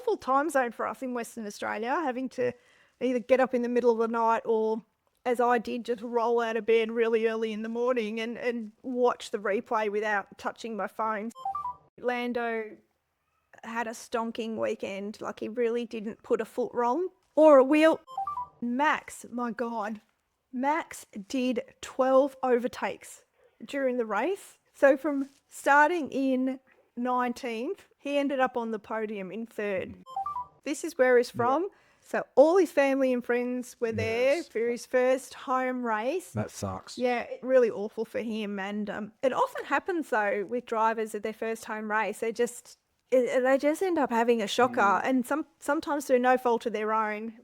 awful time zone for us in Western Australia, having to either get up in the middle of the night or, as I did, just roll out of bed really early in the morning and watch the replay without touching my phone. Lando had a stonking weekend. Like, he really didn't put a foot wrong or a wheel. Max, my God, Max did 12 overtakes during the race. So from starting in 19th, he ended up on the podium in 3rd. This is where he's from. So all his family and friends were there for his first home race. That sucks. Yeah, really awful for him. And it often happens, though, with drivers at their first home race. They just end up having a shocker, and sometimes through no fault of their own.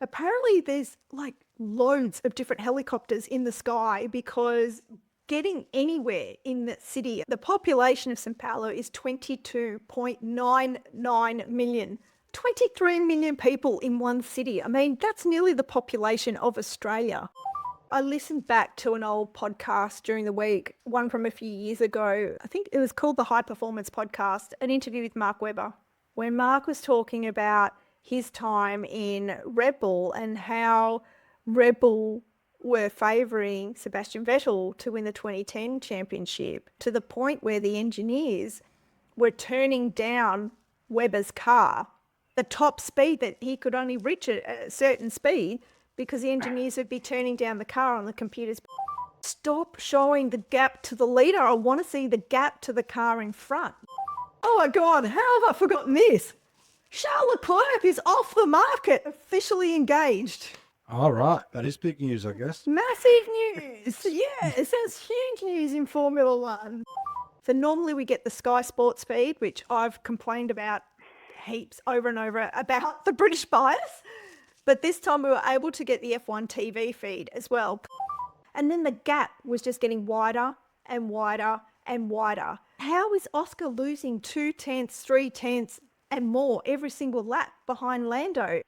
Apparently there's like loads of different helicopters in the sky because getting anywhere in the city, the population of Sao Paulo is 22.99 million. 23 million people in one city. I mean, that's nearly the population of Australia. I listened back to an old podcast during the week, one from a few years ago. I think it was called the High Performance Podcast, an interview with Mark Webber, where Mark was talking about his time in Red Bull and how Red Bull were favouring Sebastian Vettel to win the 2010 championship, to the point where the engineers were turning down Webber's car, the top speed, that he could only reach a certain speed, because the engineers would be turning down the car on the computers. Stop showing the gap to the leader. I want to see the gap to the car in front. Oh my God, how have I forgotten this? Charles Leclerc is off the market, officially engaged. All right. That is big news, I guess. Massive news. Yes, that's huge news in Formula One. So normally we get the Sky Sports feed, which I've complained about heaps over and over about the British bias. But this time we were able to get the F1 TV feed as well. And then the gap was just getting wider and wider and wider. How is Oscar losing 2/10, 3/10 and more every single lap behind Lando?